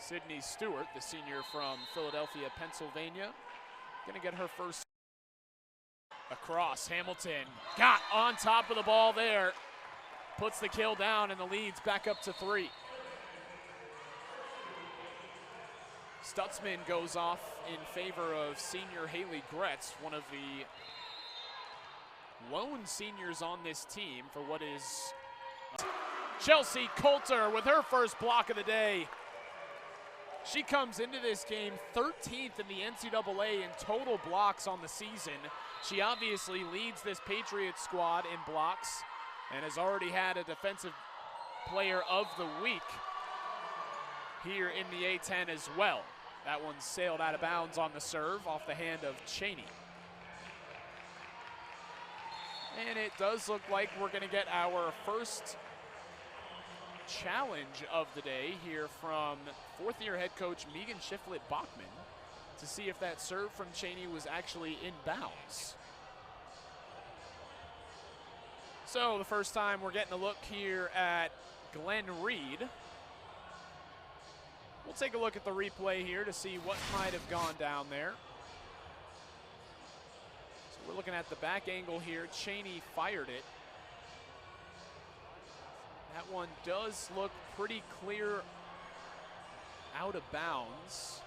Sydney Stewart, the senior from Philadelphia, Pennsylvania, gonna get her first. Across, Hamilton got on top of the ball there. Puts the kill down and the lead's back up to 3. Stutzman goes off in favor of senior Haley Gretz, one of the lone seniors on this team for what is Chelsea Coulter with her first block of the day. She comes into this game 13th in the NCAA in total blocks on the season. She obviously leads this Patriots squad in blocks and has already had a Defensive Player of the Week here in the A-10 as well. That one sailed out of bounds on the serve off the hand of Cheney. And it does look like we're going to get our first challenge of the day here from fourth-year head coach Megan Shiflett-Bachman to see if that serve from Cheney was actually in bounds. So the first time we're getting a look here at Glenn Reed. We'll take a look at the replay here to see what might have gone down there. So we're looking at the back angle here. Cheney fired it. That one does look pretty clear out of bounds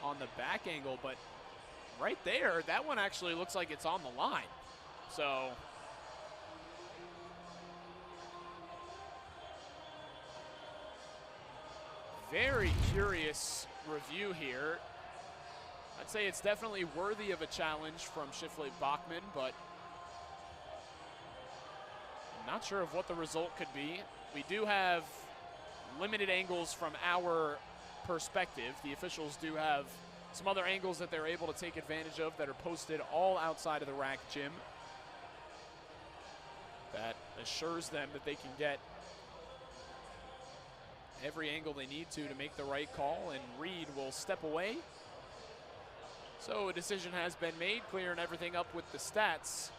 on the back angle, but right there, that one actually looks like it's on the line. So very curious review here. I'd say it's definitely worthy of a challenge from Shiflett-Bachman, but I'm not sure of what the result could be. We do have limited angles from our perspective. The officials do have some other angles that they're able to take advantage of that are posted all outside of the rack gym. That assures them that they can get every angle they need to make the right call, and Reed will step away. So a decision has been made, clearing everything up with the stats.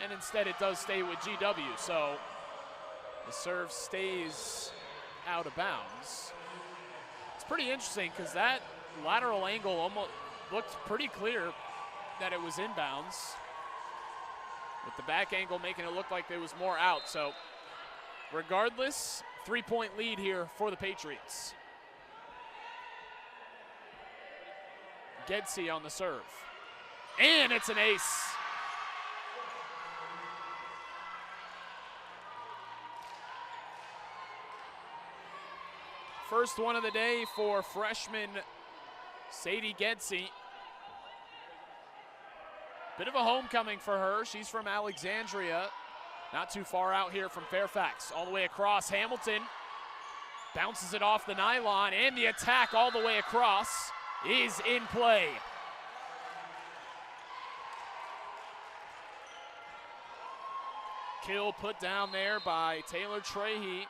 And instead it does stay with GW, so the serve stays out of bounds. It's pretty interesting because that lateral angle almost looked pretty clear that it was inbounds, with the back angle making it look like there was more out. So regardless, 3-point lead here for the Patriots. Gedsey on the serve. And it's an ace. First one of the day for freshman Sadie Gedsey. Bit of a homecoming for her. She's from Alexandria, not too far out here from Fairfax. All the way across, Hamilton bounces it off the nylon, and the attack all the way across is in play. Kill put down there by Taylor Trahey.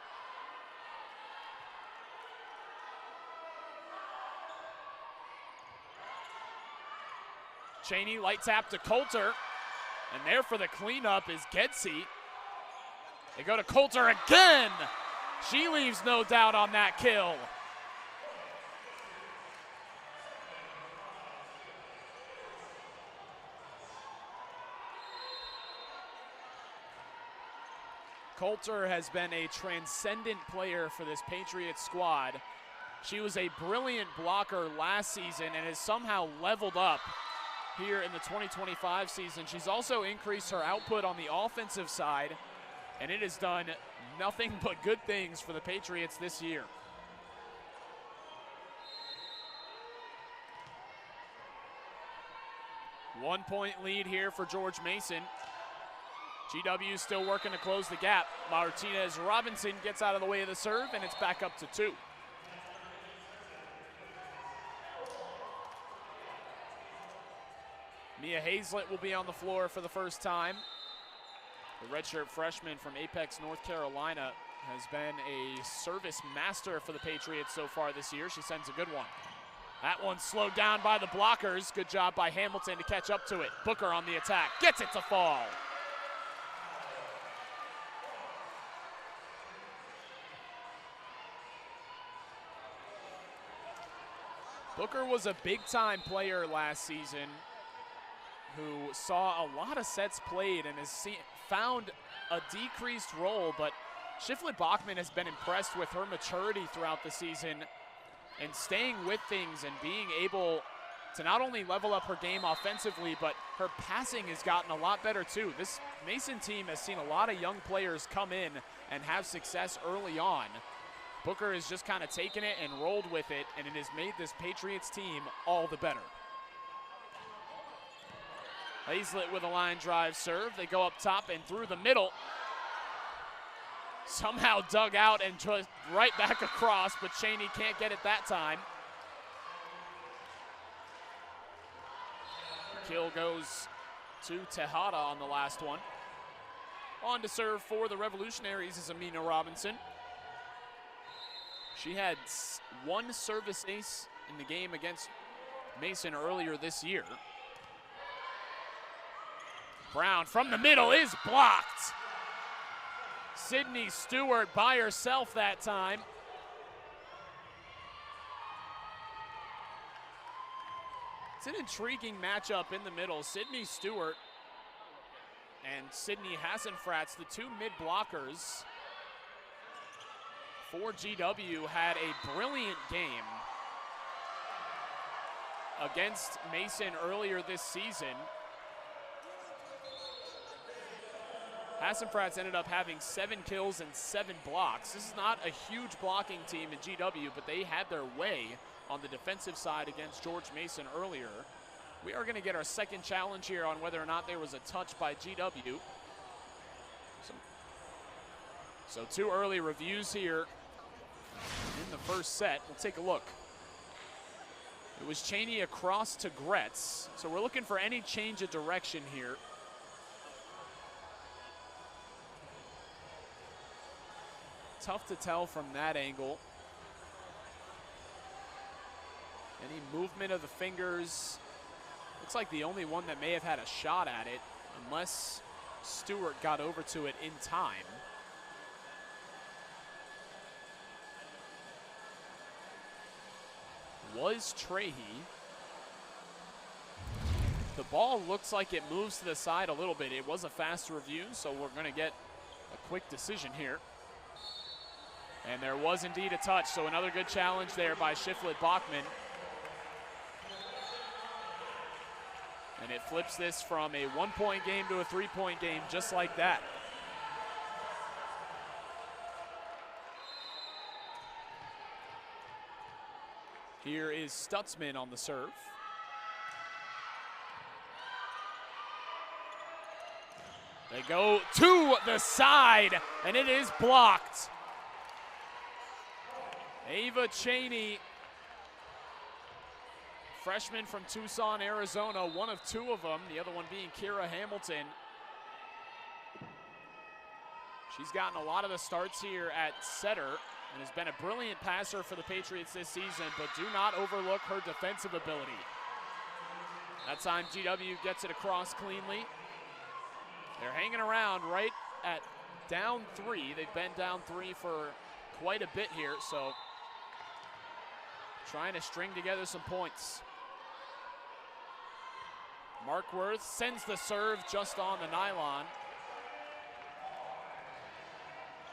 Cheney light tap to Coulter, and there for the cleanup is Gedsey. They go to Coulter again. She leaves no doubt on that kill. Coulter has been a transcendent player for this Patriots squad. She was a brilliant blocker last season and has somehow leveled up here in the 2025 season. She's also increased her output on the offensive side, and it has done nothing but good things for the Patriots this year. One-point lead here for George Mason. GW still working to close the gap. Martinez Robinson gets out of the way of the serve, and it's back up to 2. Mia Hazlett will be on the floor for the first time. The redshirt freshman from Apex, North Carolina, has been a service master for the Patriots so far this year. She sends a good one. That one slowed down by the blockers. Good job by Hamilton to catch up to it. Booker on the attack, gets it to fall. Booker was a big-time player last season who saw a lot of sets played and has found a decreased role, but Shiflett Bachman has been impressed with her maturity throughout the season and staying with things and being able to not only level up her game offensively, but her passing has gotten a lot better too. This Mason team has seen a lot of young players come in and have success early on. Booker has just kind of taken it and rolled with it, and it has made this Patriots team all the better. Hazlett with a line drive serve. They go up top and through the middle. Somehow dug out and just right back across, but Cheney can't get it that time. Kill goes to Tejada on the last one. On to serve for the Revolutionaries is Amina Robinson. She had one service ace in the game against Mason earlier this year. Brown from the middle is blocked. Sydney Stewart by herself that time. It's an intriguing matchup in the middle. Sydney Stewart and Sydney Hassenfratz, the two mid-blockers for GW, had a brilliant game against Mason earlier this season. Hassenfratz ended up having 7 kills and 7 blocks. This is not a huge blocking team in GW, but they had their way on the defensive side against George Mason earlier. We are going to get our second challenge here on whether or not there was a touch by GW. So 2 early reviews here in the first set. We'll take a look. It was Cheney across to Gretz. So we're looking for any change of direction here. Tough to tell from that angle. Any movement of the fingers. Looks like the only one that may have had a shot at it, unless Stewart got over to it in time. Was Trahey. The ball looks like it moves to the side a little bit. It was a fast review, so we're going to get a quick decision here. And there was indeed a touch, so another good challenge there by Shiflett Bachman. And it flips this from a 1-point game to a 3-point game just like that. Here is Stutzman on the serve. They go to the side, and it is blocked. Ava Cheney, freshman from Tucson, Arizona, one of 2 of them, the other one being Kira Hamilton. She's gotten a lot of the starts here at setter and has been a brilliant passer for the Patriots this season, but do not overlook her defensive ability. That time GW gets it across cleanly. They're hanging around right at down 3. They've been down 3 for quite a bit here, so trying to string together some points. Markworth sends the serve just on the nylon.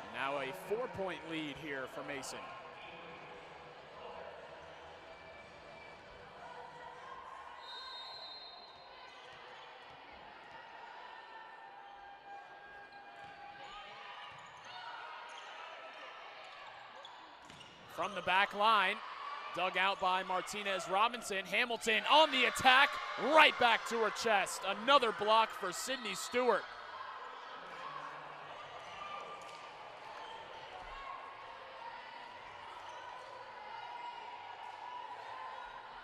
And now a 4-point lead here for Mason. From the back line, dug out by Martinez Robinson. Hamilton on the attack, right back to her chest. Another block for Sydney Stewart.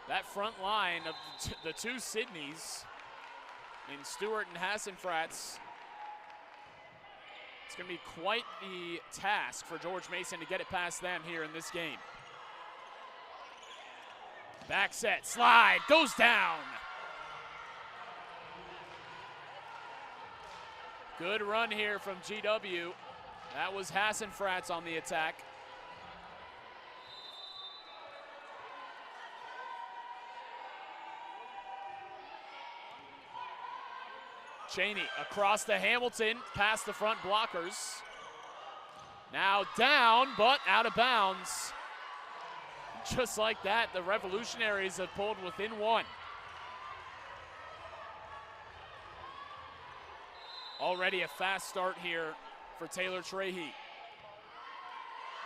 That front line of the 2 Sydneys in Stewart and Hassenfratz, it's going to be quite the task for George Mason to get it past them here in this game. Back set, slide, goes down. Good run here from GW. That was Hassenfratz on the attack. Cheney across to Hamilton, past the front blockers. Now down, but out of bounds. Just like that, the Revolutionaries have pulled within one. Already a fast start here for Taylor Trahey.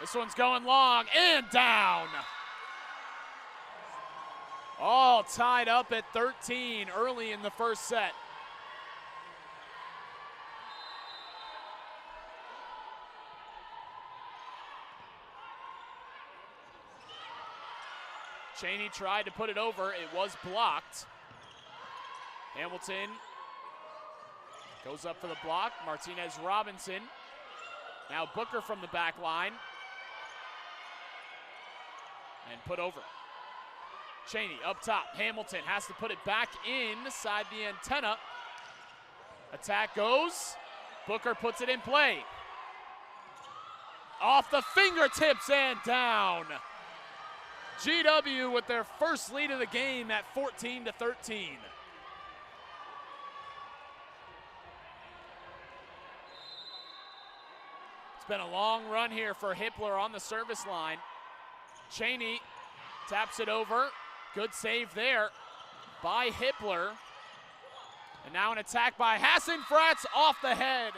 This one's going long and down. All tied up at 13 early in the first set. Cheney tried to put it over. It was blocked. Hamilton goes up for the block. Martinez Robinson. Now Booker from the back line. And put over. Cheney up top. Hamilton has to put it back inside the antenna. Attack goes. Booker puts it in play. Off the fingertips and down. GW with their first lead of the game at 14-13. It's been a long run here for Hippler on the service line. Cheney taps it over. Good save there by Hippler. And now an attack by Hassenfratz off the head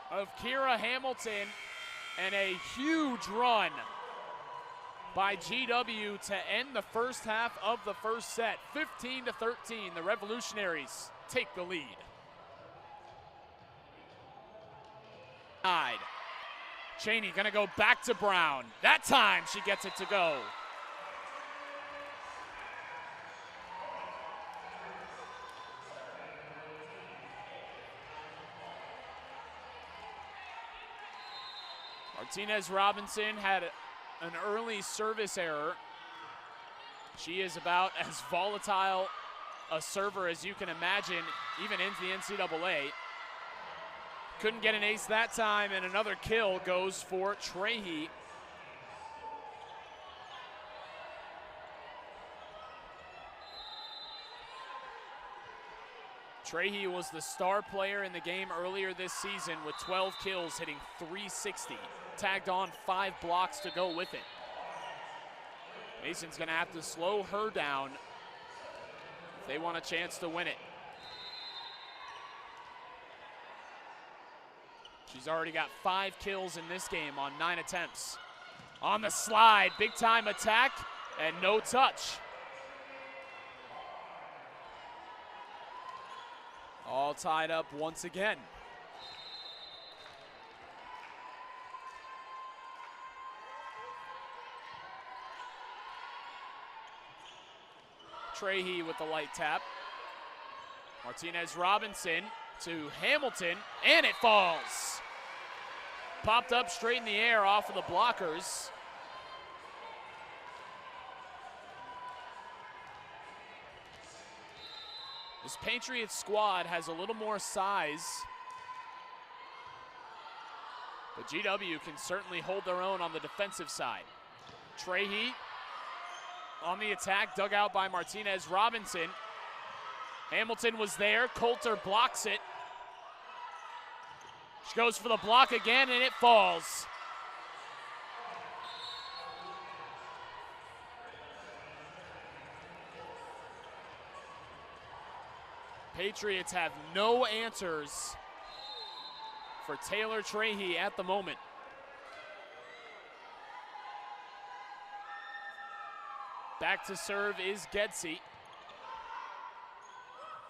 of Kira Hamilton. And a huge run by GW to end the first half of the first set. 15-13, the Revolutionaries take the lead. Cheney gonna go back to Brown. That time she gets it to go. Martinez Robinson had an early service error. She is about as volatile a server as you can imagine, even into the NCAA. Couldn't get an ace that time, and another kill goes for Trahey. Trahey was the star player in the game earlier this season with 12 kills, hitting .360. Tagged on 5 blocks to go with it. Mason's gonna have to slow her down if they want a chance to win it. She's already got 5 kills in this game on 9 attempts. On the slide, big time attack, and no touch. All tied up once again. Trahey with the light tap. Martinez Robinson to Hamilton, and it falls. Popped up straight in the air off of the blockers. This Patriots squad has a little more size, but GW can certainly hold their own on the defensive side. Trahey on the attack, dug out by Martinez Robinson. Hamilton was there, Coulter blocks it. She goes for the block again, and it falls. Patriots have no answers for Taylor Trahey at the moment. Back to serve is Gedsey.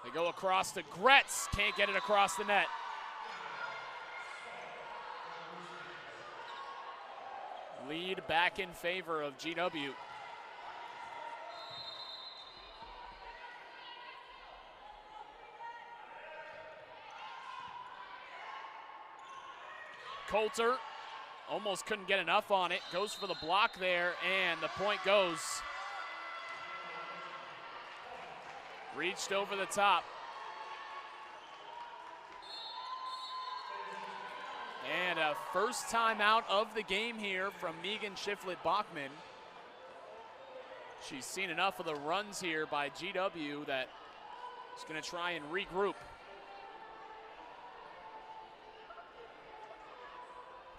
They go across to Gretz, can't get it across the net. Lead back in favor of GW. Coulter almost couldn't get enough on it, goes for the block there, and the point goes. Reached over the top. And a first timeout of the game here from Megan Shiflett-Bachman. She's seen enough of the runs here by GW that He's going to try and regroup.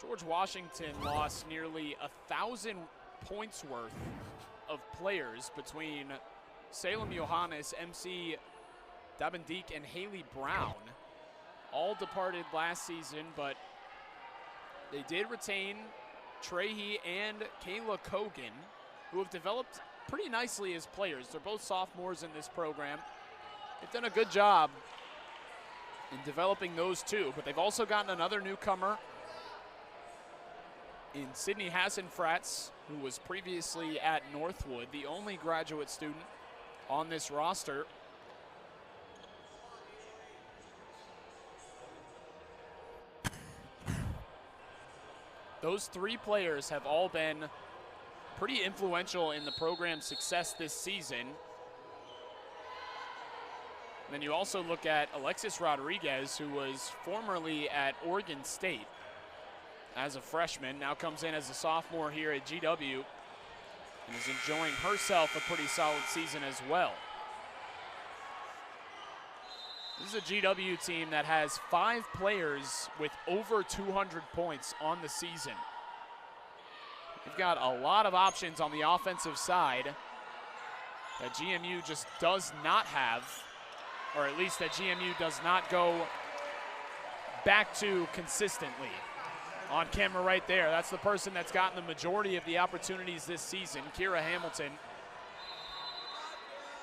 George Washington lost nearly 1,000 points worth of players between Salem Johannes, MC Dabendik, and Haley Brown. All departed last season, but they did retain Trahey and Kayla Kogan, who have developed pretty nicely as players. They're both sophomores in this program. They've done a good job in developing those two, but they've also gotten another newcomer in Sydney Hassan-Fratz, who was previously at Northwood, the only graduate student on this roster. Those three players have all been pretty influential in the program's success this season. And then you also look at Alexis Rodriguez, who was formerly at Oregon State as a freshman, now comes in as a sophomore here at GW and is enjoying herself a pretty solid season as well. This is a GW team that has 5 players with over 200 points on the season. They've got a lot of options on the offensive side that GMU just does not have, or at least that GMU does not go back to consistently. On camera right there, that's the person that's gotten the majority of the opportunities this season, Kira Hamilton.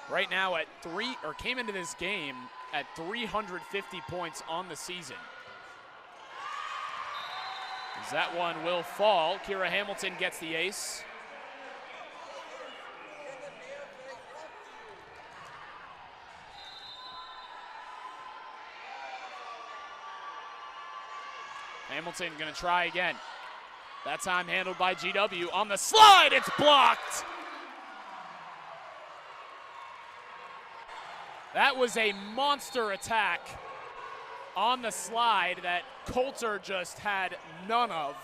Right now at came into this game at 350 points on the season. As that one will fall, Kira Hamilton gets the ace. Hamilton gonna try again. That time handled by GW. On the slide, it's blocked. That was a monster attack on the slide that Coulter just had none of.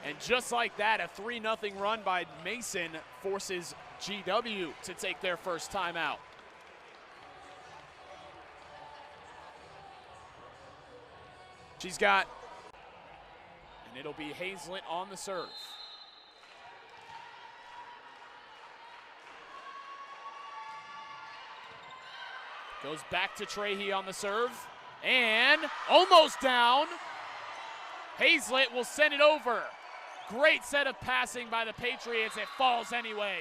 And just like that, a 3-0 run by Mason forces GW to take their first timeout. She's got, and it'll be Hazlett on the serve. Goes back to Trahey on the serve, and almost down. Hazlett will send it over. Great set of passing by the Patriots. It falls anyway.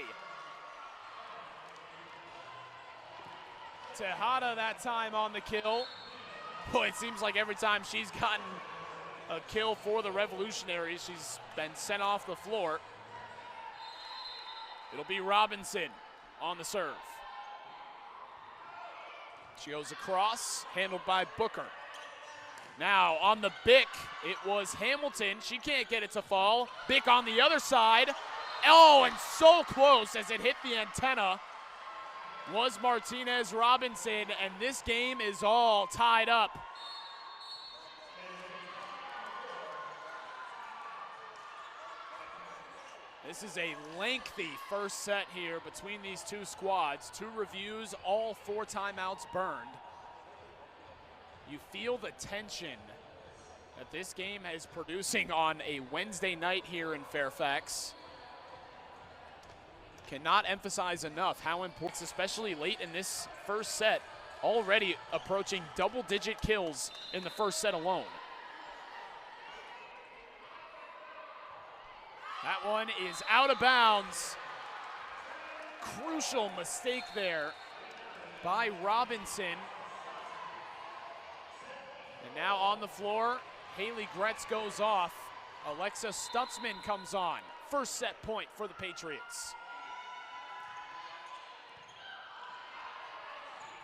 Tejada that time on the kill. Boy, it seems like every time she's gotten a kill for the Revolutionaries, she's been sent off the floor. It'll be Robinson on the serve. She goes across, handled by Booker. Now on the Bick, it was Hamilton. She can't get it to fall. Bick on the other side. Oh, and so close as it hit the antenna was Martinez Robinson, and this game is all tied up. This is a lengthy first set here between these two squads. 2 reviews, all 4 timeouts burned. You feel the tension that this game is producing on a Wednesday night here in Fairfax. Cannot emphasize enough how important, especially late in this first set, already approaching double-digit kills in the first set alone. That one is out of bounds. Crucial mistake there by Robinson. And now on the floor, Haley Gretz goes off. Alexa Stutzman comes on. First set point for the Patriots.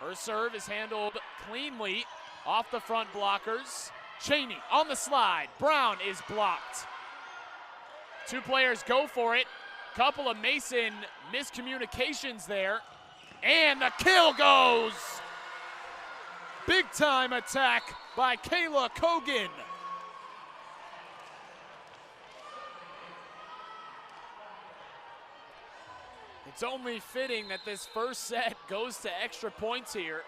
Her serve is handled cleanly off the front blockers. Cheney on the slide. Brown is blocked. 2 players go for it. Couple of Mason miscommunications there. And the kill goes. Big time attack by Kayla Kogan. It's only fitting that this first set goes to extra points here.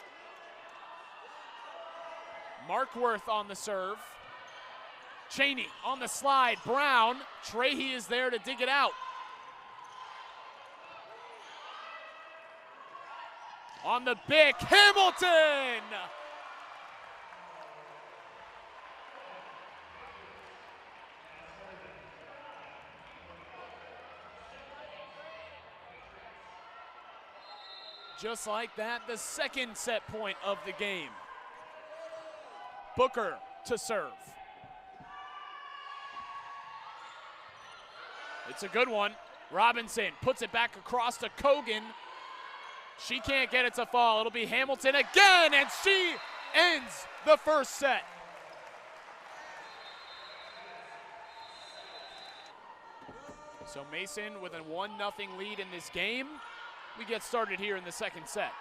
Markworth on the serve. Cheney on the slide. Brown. Trahey is there to dig it out. On the pick, Hamilton! Just like that, the second set point of the game. Booker to serve. It's a good one. Robinson puts it back across to Kogan. She can't get it to fall. It'll be Hamilton again, and she ends the first set. So Mason with a 1-0 lead in this game. We get started here in the second set.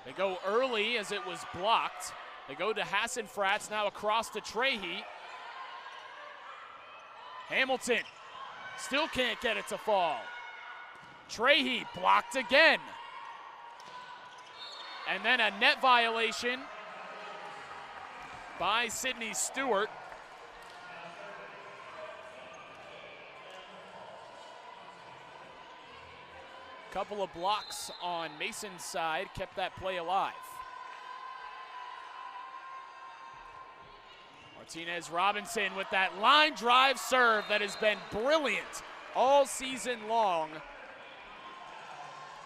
They go early as it was blocked. They go to Hassan-Fratz, now across to Trahey. Hamilton still can't get it to fall. Trahey blocked again. And then a net violation by Sydney Stewart. Couple of blocks on Mason's side kept that play alive. Martinez Robinson with that line drive serve that has been brilliant all season long.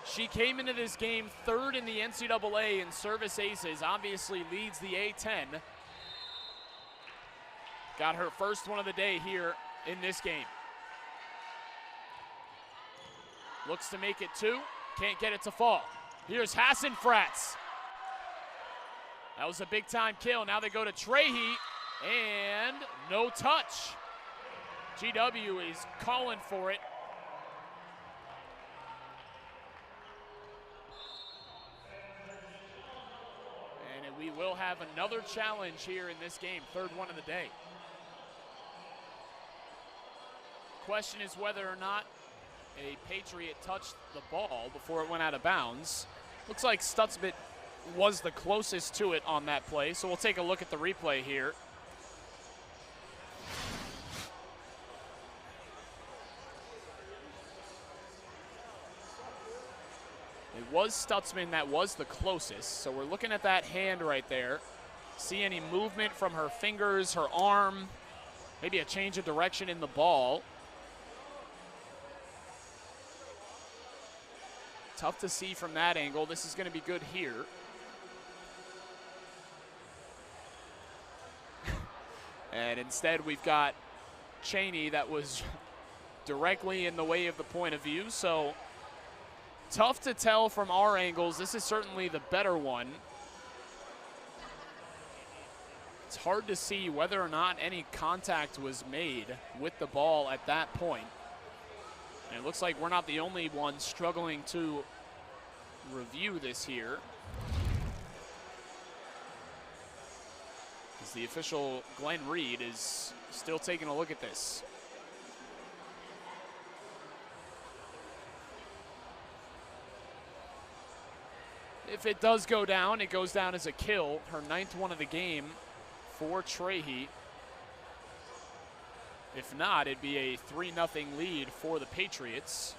She came into this game third in the NCAA in service aces, obviously leads the A10. Got her first one of the day here in this game. Looks to make it two, can't get it to fall. Here's Hassan-Fratz. That was a big time kill. Now they go to Trahey, and no touch. GW is calling for it. And we will have another challenge here in this game, third one of the day. Question is whether or not a Patriot touched the ball before it went out of bounds. Looks like Stutzman was the closest to it on that play, so we'll take a look at the replay here. It was Stutzman that was the closest, so we're looking at that hand right there. See any movement from her fingers, her arm, maybe a change of direction in the ball. Tough to see from that angle. This is going to be good here. And instead we've got Cheney that was directly in the way of the point of view. So tough to tell from our angles. This is certainly the better one. It's hard to see whether or not any contact was made with the ball at that point. And it looks like we're not the only ones struggling to review this here. As the official Glenn Reed is still taking a look at this. If it does go down, it goes down as a kill. Her 9th one of the game for Trahey. If not, it'd be a 3-0 lead for the Patriots.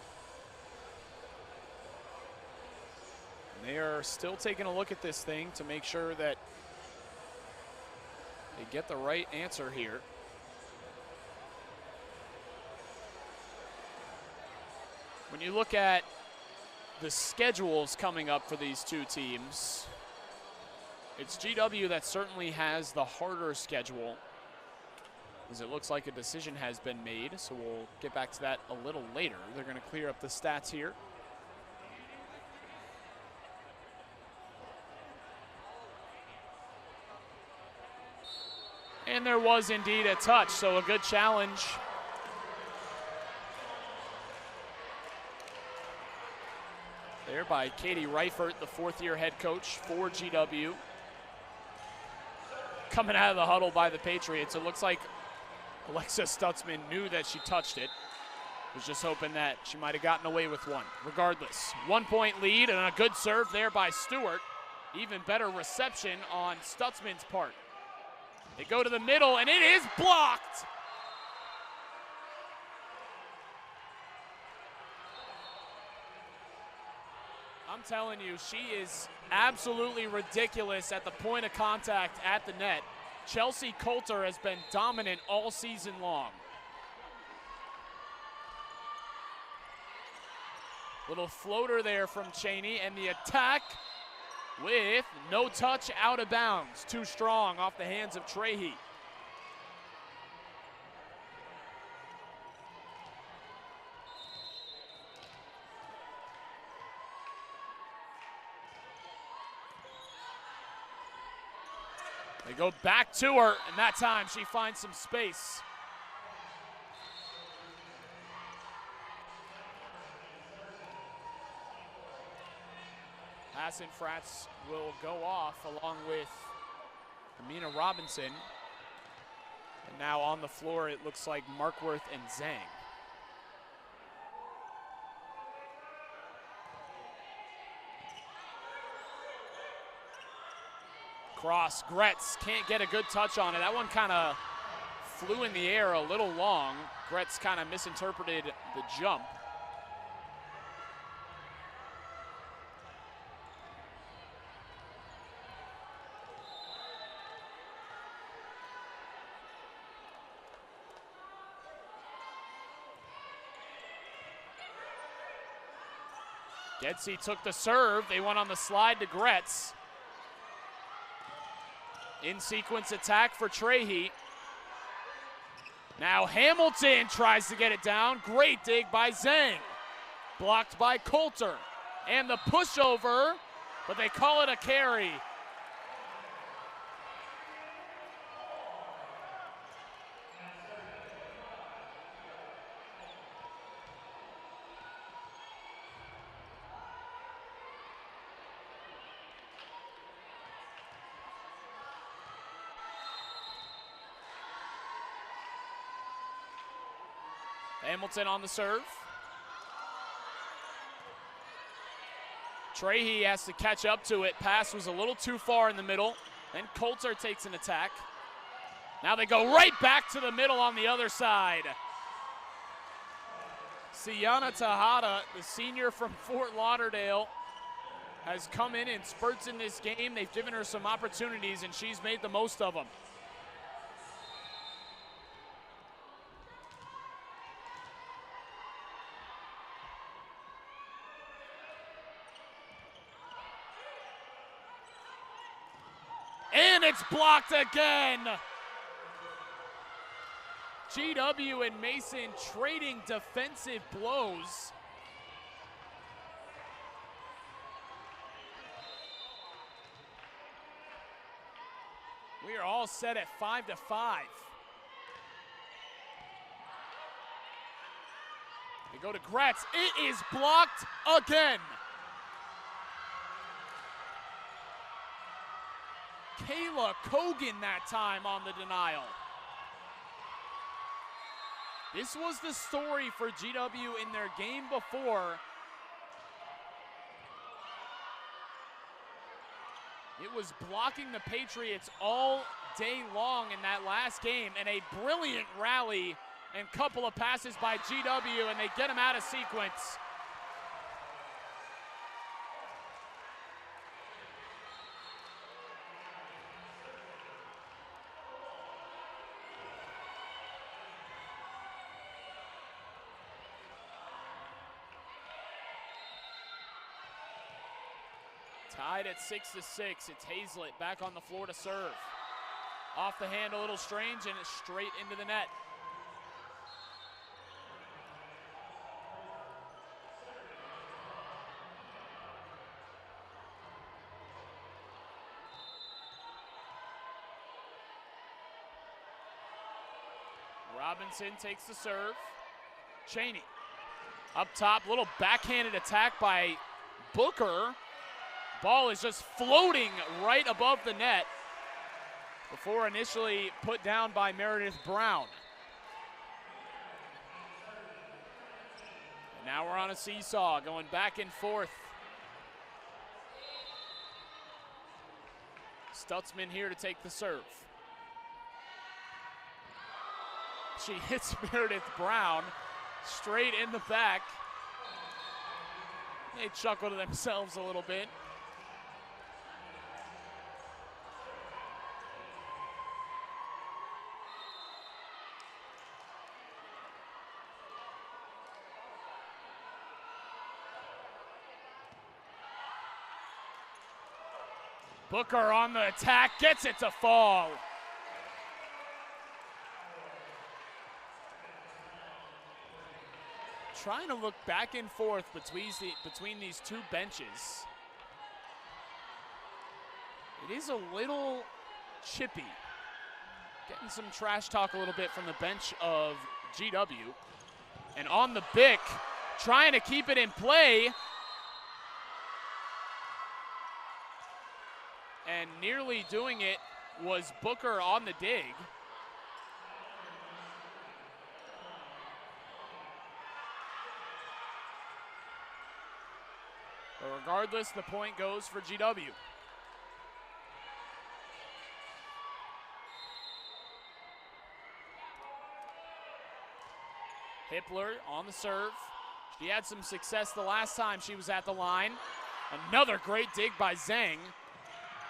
And they are still taking a look at this thing to make sure that they get the right answer here. When you look at the schedules coming up for these two teams, it's GW that certainly has the harder schedule, as it looks like a decision has been made, so we'll get back to that a little later. They're going to clear up the stats here. And there was indeed a touch, so a good challenge. There by Katie Reifert, the 4th-year head coach for GW. Coming out of the huddle by the Patriots, it looks like Alexa Stutzman knew that she touched it. Was just hoping that she might have gotten away with one. Regardless, 1 point lead and a good serve there by Stewart. Even better reception on Stutzman's part. They go to the middle and it is blocked. I'm telling you, she is absolutely ridiculous at the point of contact at the net. Chelsea Coulter has been dominant all season long. Little floater there from Cheney, and the attack with no touch, out of bounds. Too strong off the hands of Trahey. They go back to her, and that time she finds some space. Hassan Fratz will go off along with Amina Robinson. And now on the floor, it looks like Markworth and Zhang. Cross, Gretz can't get a good touch on it. That one kind of flew in the air a little long. Gretz kind of misinterpreted the jump. Getsy took the serve. They went on the slide to Gretz. In sequence attack for Trahey. Now Hamilton tries to get it down. Great dig by Zhang. Blocked by Coulter. And the pushover, but they call it a carry. Hamilton on the serve. Trahey has to catch up to it. Pass was a little too far in the middle. Then Coulter takes an attack. Now they go right back to the middle on the other side. Sienna Tejada, the senior from Fort Lauderdale, has come in spurts in this game. They've given her some opportunities, and she's made the most of them. And it's blocked again. GW and Mason trading defensive blows. We are all set at 5-5. They go to Gretz. It is blocked again. Kayla Kogan that time on the denial. This was the story for GW in their game before. It was blocking the Patriots all day long in that last game, and a brilliant rally and couple of passes by GW, and they get them out of sequence. Tied at 6-6. It's Hazlett back on the floor to serve. Off the hand a little strange, and it's straight into the net. Robinson takes the serve. Cheney up top, little backhanded attack by Booker. Ball is just floating right above the net before initially put down by Meredith Brown. Now we're on a seesaw, going back and forth. Stutzman here to take the serve. She hits Meredith Brown straight in the back. They chuckle to themselves a little bit. Booker on the attack, gets it to fall. Trying to look back and forth between these two benches. It is a little chippy. Getting some trash talk a little bit from the bench of GW. And on the Bick, trying to keep it in play. And nearly doing it was Booker on the dig. But regardless, the point goes for GW. Hippler on the serve. She had some success the last time she was at the line. Another great dig by Zhang.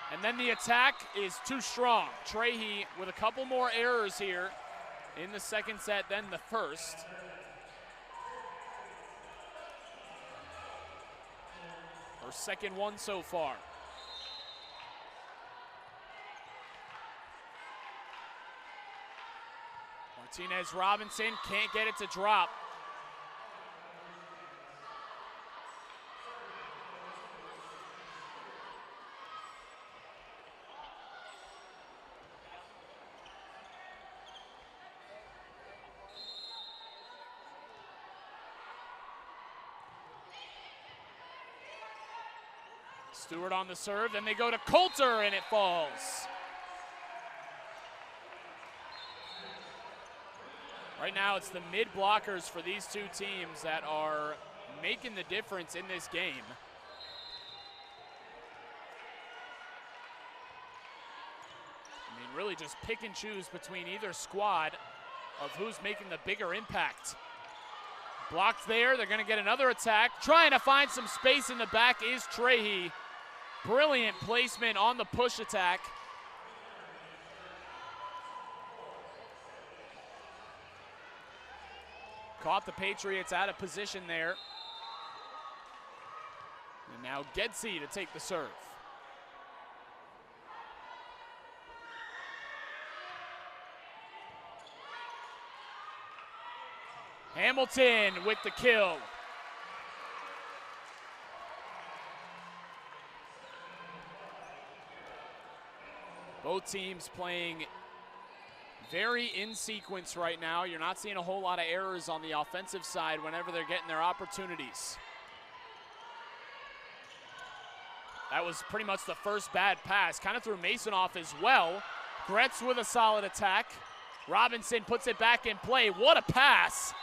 And then the attack is too strong. Trahey with a couple more errors here in the second set than the first. Her second one so far. Martinez Robinson can't get it to drop. Stewart on the serve, then they go to Coulter and it falls. Right now it's the mid blockers for these two teams that are making the difference in this game. I mean, really just pick and choose between either squad of who's making the bigger impact. Blocked there, they're gonna get another attack. Trying to find some space in the back is Trahey. Brilliant placement on the push attack. Caught the Patriots out of position there. And now Gedsey to take the serve. Hamilton with the kill. Both teams playing very in sequence right now. You're not seeing a whole lot of errors on the offensive side whenever they're getting their opportunities. That was pretty much the first bad pass. Kind of threw Mason off as well. Gretz with a solid attack. Robinson puts it back in play. What a pass.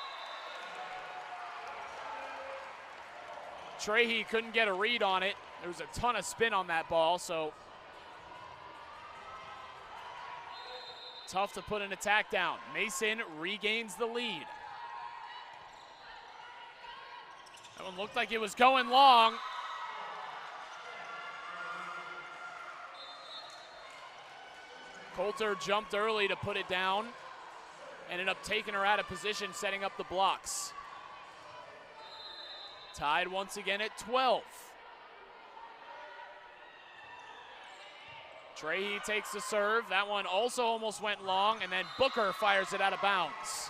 Trahey couldn't get a read on it. There was a ton of spin on that ball, so tough to put an attack down. Mason regains the lead. That one looked like it was going long. Coulter jumped early to put it down. Ended up taking her out of position, setting up the blocks. Tied once again at 12. Trahey takes the serve. That one also almost went long, and then Booker fires it out of bounds.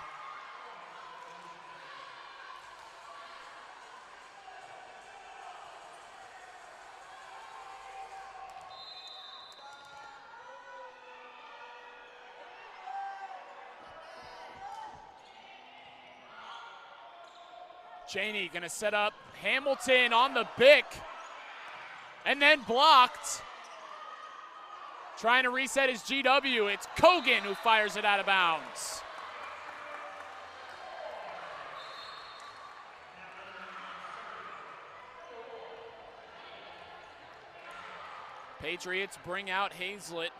Cheney gonna set up Hamilton on the Bick, and then blocked. Trying to reset his GW. It's Kogan who fires it out of bounds. Patriots bring out Hazlett.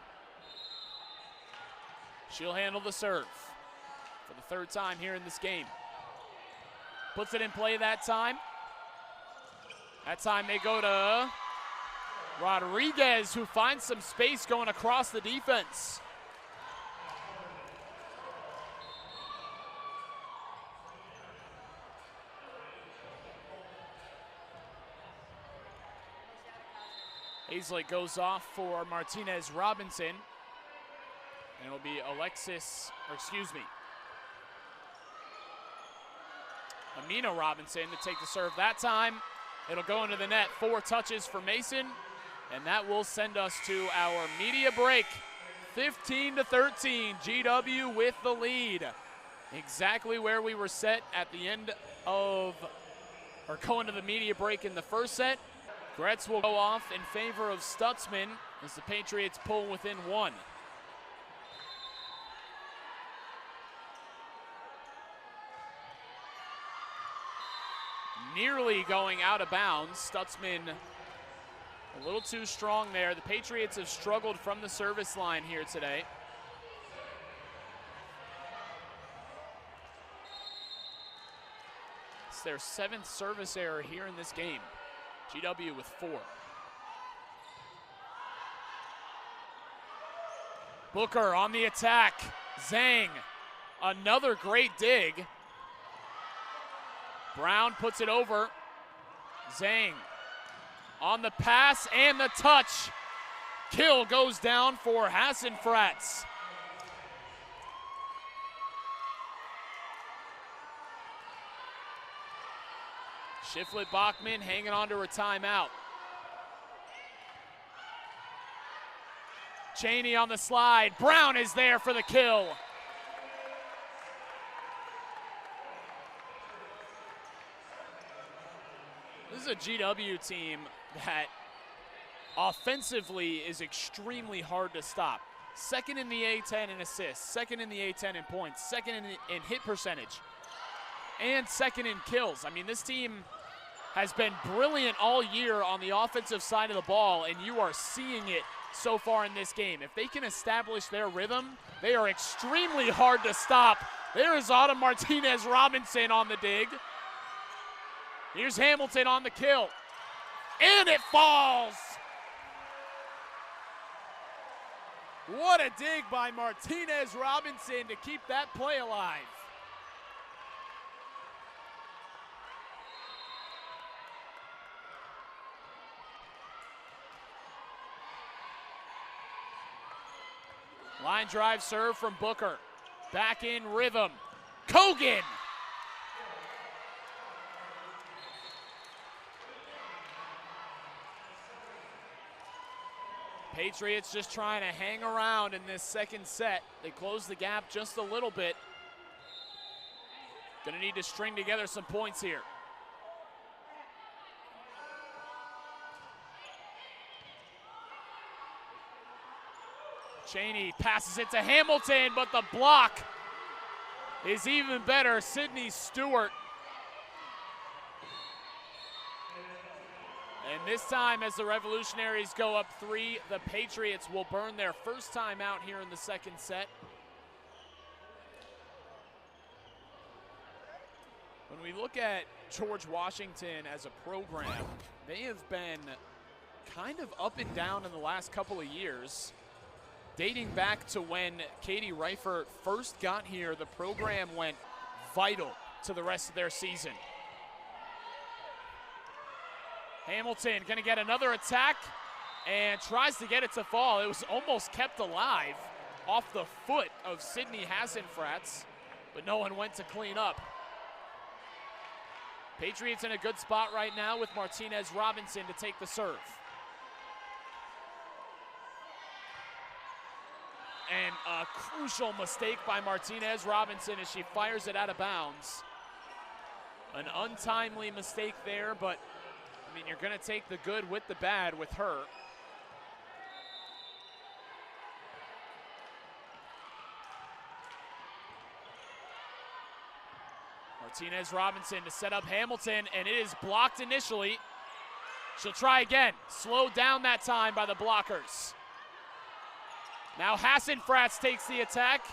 She'll handle the serve for the third time here in this game. Puts it in play that time. That time they go to Rodriguez, who finds some space going across the defense. Hazlett goes off for Martinez Robinson. And it'll be Amina Robinson to take the serve that time. It'll go into the net. 4 touches for Mason. And that will send us to our media break. 15-13, GW with the lead. Exactly where we were set at the end of, or going to the media break in the first set. Gretz will go off in favor of Stutzman as the Patriots pull within 1. Nearly going out of bounds. Stutzman a little too strong there. The Patriots have struggled from the service line here today. It's their 7th service error here in this game. GW with 4. Booker on the attack. Zhang, another great dig. Brown puts it over. Zhang on the pass and the touch. Kill goes down for Hassenfratz. Shiflett Bachman hanging on to her timeout. Cheney on the slide. Brown is there for the kill. This is a GW team that offensively is extremely hard to stop. 2nd in the A10 in assists, 2nd in the A10 in points, 2nd in hit percentage, and 2nd in kills. I mean, this team has been brilliant all year on the offensive side of the ball, and you are seeing it so far in this game. If they can establish their rhythm, they are extremely hard to stop. There is Autumn Martinez Robinson on the dig. Here's Hamilton on the kill. And it falls! What a dig by Martinez Robinson to keep that play alive. Line drive serve from Booker. Back in rhythm. Kogan! Patriots just trying to hang around in this second set. They close the gap just a little bit. Gonna need to string together some points here. Cheney passes it to Hamilton, but the block is even better. Sydney Stewart. And this time, as the Revolutionaries go up 3, the Patriots will burn their first time out here in the second set. When we look at George Washington as a program, they have been kind of up and down in the last couple of years. Dating back to when Katie Reifert first got here, the program went vital to the rest of their season. Hamilton gonna get another attack and tries to get it to fall. It was almost kept alive off the foot of Sydney Hassenfratz, but no one went to clean up. Patriots in a good spot right now with Martinez Robinson to take the serve. And a crucial mistake by Martinez Robinson as she fires it out of bounds. An untimely mistake there, but I mean, you're going to take the good with the bad with her. Martinez Robinson to set up Hamilton, and it is blocked initially. She'll try again. Slowed down that time by the blockers. Now Hassenfratz takes the attack.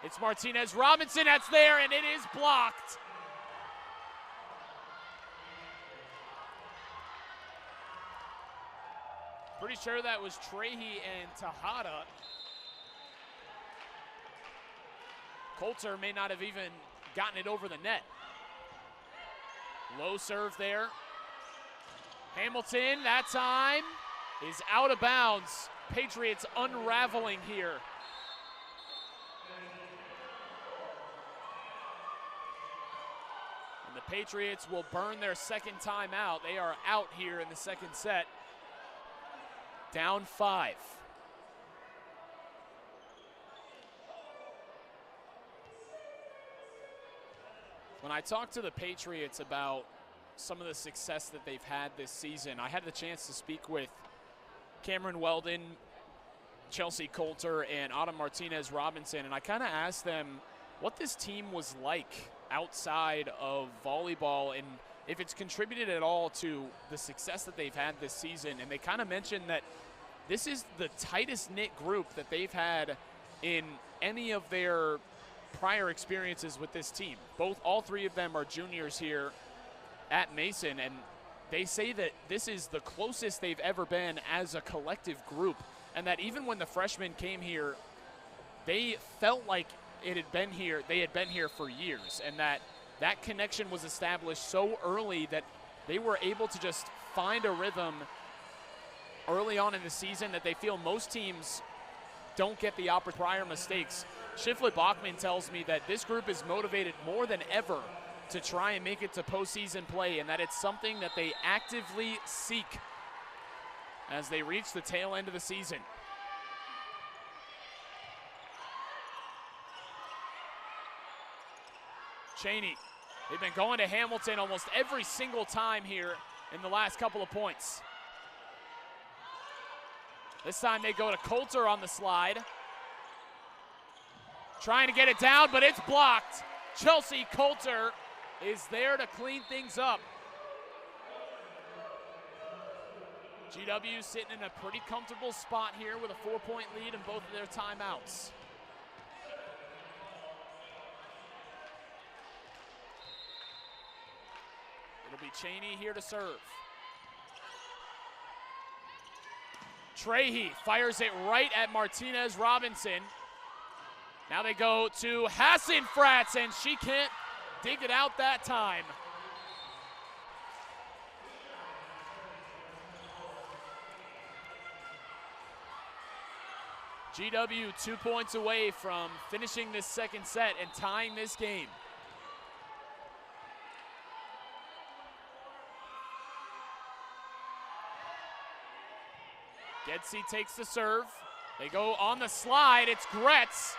It's Martinez Robinson that's there, and it is blocked. Pretty sure that was Trehi and Tejada. Coulter may not have even gotten it over the net. Low serve there. Hamilton, that time, is out of bounds. Patriots unraveling here. And the Patriots will burn their second timeout. They are out here in the second set. Down 5. When I talked to the Patriots about some of the success that they've had this season, I had the chance to speak with Cameron Weldon, Chelsea Coulter, and Autumn Martinez Robinson, and I kind of asked them what this team was like outside of volleyball and if it's contributed at all to the success that they've had this season. And they kind of mentioned that this is the tightest knit group that they've had in any of their prior experiences with this team. All three of them are juniors here at Mason, and they say that this is the closest they've ever been as a collective group, and that even when the freshmen came here, they felt like they had been here for years, and that connection was established so early that they were able to just find a rhythm early on in the season that they feel most teams don't get the prior mistakes. Shiflett Bachman tells me that this group is motivated more than ever to try and make it to postseason play, and that it's something that they actively seek as they reach the tail end of the season. Cheney, they've been going to Hamilton almost every single time here in the last couple of points. This time they go to Coulter on the slide. Trying to get it down, but it's blocked. Chelsea Coulter is there to clean things up. GW sitting in a pretty comfortable spot here with a 4-point lead in both of their timeouts. It'll be Cheney here to serve. Trehi fires it right at Martinez Robinson. Now they go to Hassenfratz, and she can't dig it out that time. GW 2 points away from finishing this second set and tying this game. Gedsey takes the serve. They go on the slide. It's Gretz.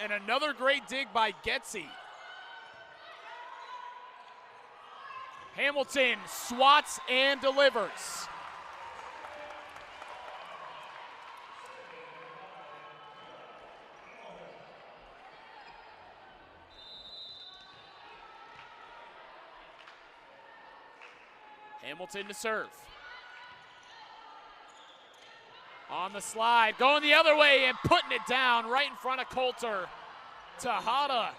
And another great dig by Gedsey. Hamilton swats and delivers. Hamilton to serve. On the slide, going the other way and putting it down right in front of Coulter. Tejada.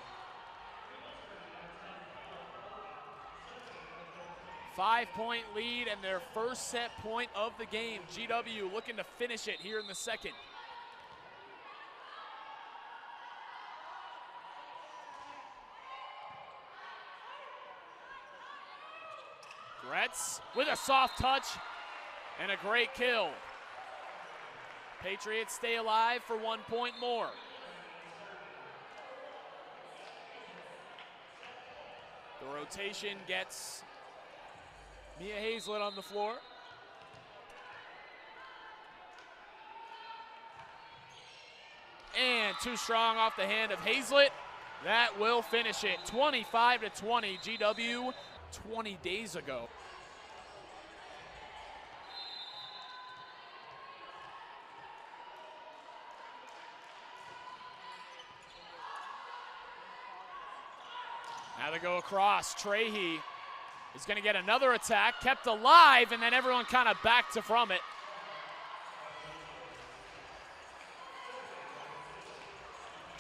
5-point lead and their first set point of the game. GW looking to finish it here in the second. Gretz with a soft touch and a great kill. Patriots stay alive for 1 point more. The rotation gets Mia Hazlett on the floor. And too strong off the hand of Hazlett. That will finish it. 25-20, GW 20 days ago. Now they go across. Trehi is going to get another attack, kept alive, and then everyone kind of backed from it.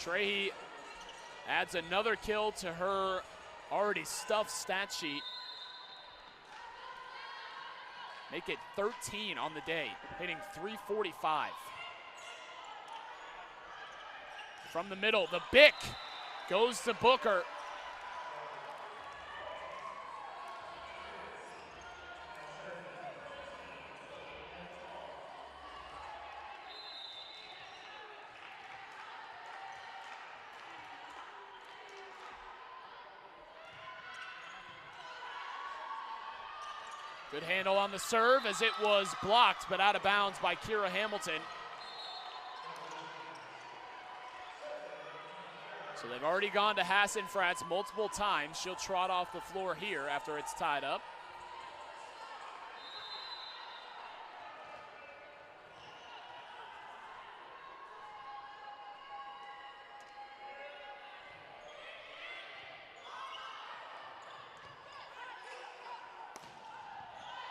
Trahey adds another kill to her already stuffed stat sheet. Make it 13 on the day, hitting .345. From the middle, the Bick goes to Booker. Good handle on the serve as it was blocked, but out of bounds by Kira Hamilton. So they've already gone to Hassenfratz multiple times. She'll trot off the floor here after it's tied up.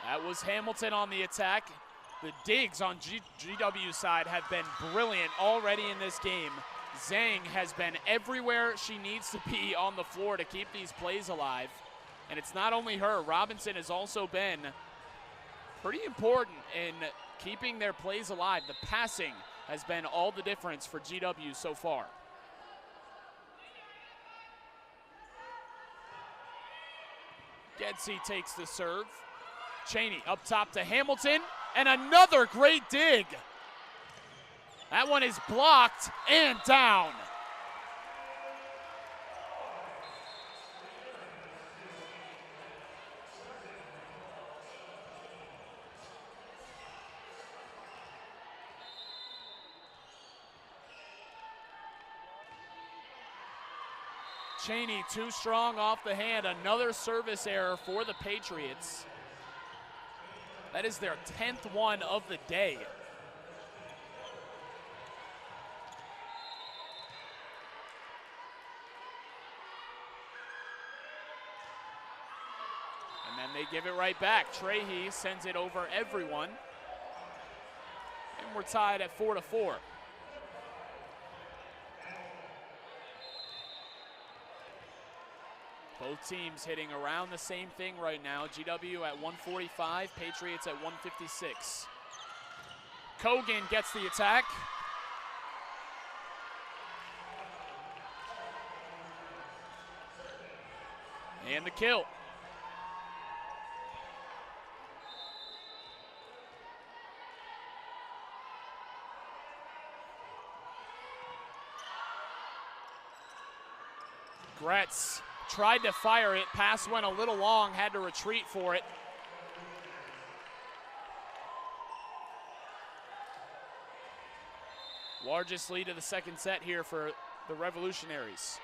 That was Hamilton on the attack. The digs on GW's side have been brilliant already in this game. Zhang has been everywhere she needs to be on the floor to keep these plays alive. And it's not only her, Robinson has also been pretty important in keeping their plays alive. The passing has been all the difference for GW so far. Gedsey takes the serve. Cheney up top to Hamilton, and another great dig. That one is blocked and down. Cheney too strong off the hand. Another service error for the Patriots. That is their 10th one of the day. And then they give it right back. Trahey sends it over everyone. And we're tied at 4-4. Both teams hitting around the same thing right now. GW at 145, Patriots at 156. Kogan gets the attack. And the kill. Gretz tried to fire it, pass went a little long, had to retreat for it. Largest lead of the second set here for the Revolutionaries.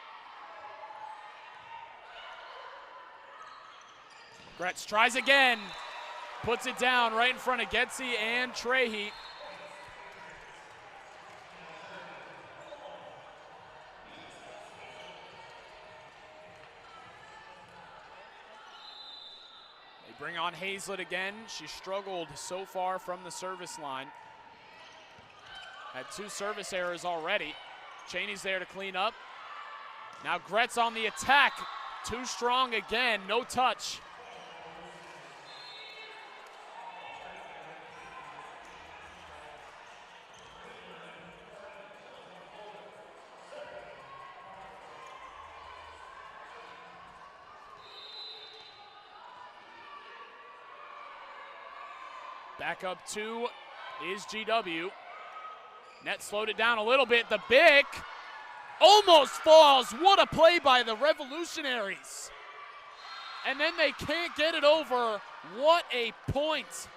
Gretz tries again, puts it down right in front of Gedsey and Trahey. Bring on Hazlett again. She struggled so far from the service line. Had 2 service errors already. Cheney's there to clean up. Now Gretz on the attack. Too strong again, no touch. Back up 2 is GW. Net slowed it down a little bit. The Bick almost falls. What a play by the Revolutionaries. And then they can't get it over. What a point.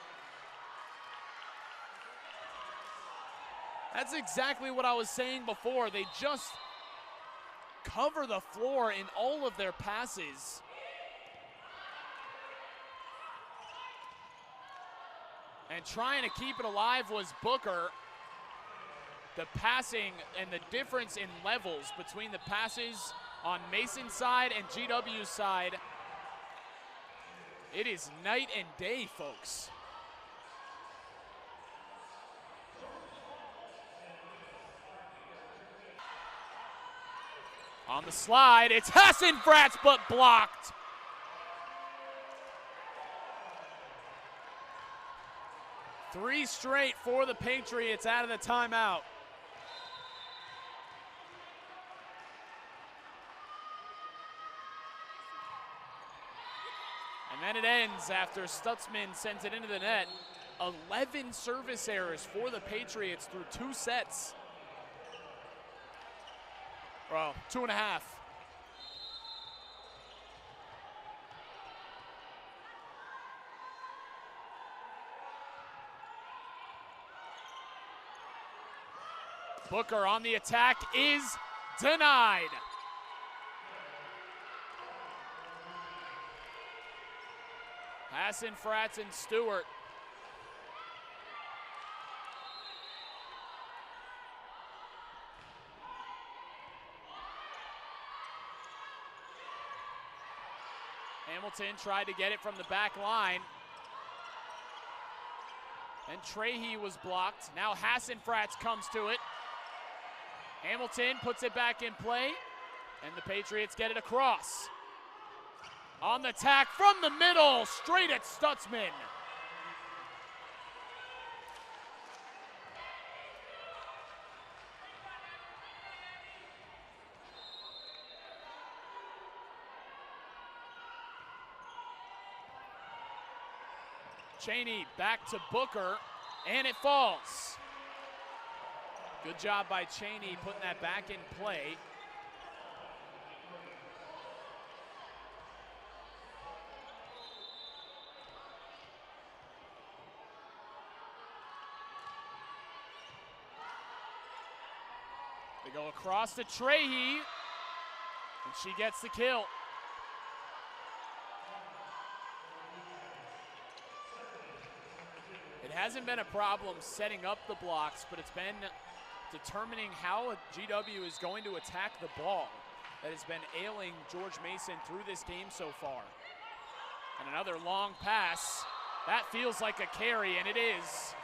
That's exactly what I was saying before. They just cover the floor in all of their passes. And trying to keep it alive was Booker. The passing and the difference in levels between the passes on Mason's side and GW's side It is night and day, folks. On the slide, it's Hassenfratz, but blocked. Three straight for the Patriots out of the timeout. And then it ends after Stutzman sends it into the net. 11 service errors for the Patriots through 2 sets. Well, 2.5. Booker on the attack is denied. Hassenfratz and Stewart. Hamilton tried to get it from the back line. And Trahey was blocked. Now Hassenfratz comes to it. Hamilton puts it back in play, and the Patriots get it across. On the attack from the middle, straight at Stutzman. Cheney back to Booker, and it falls. Good job by Cheney putting that back in play. They go across to Trahey, and she gets the kill. It hasn't been a problem setting up the blocks, but it's been determining how GW is going to attack the ball that has been ailing George Mason through this game so far. And another long pass. That feels like a carry, and it is.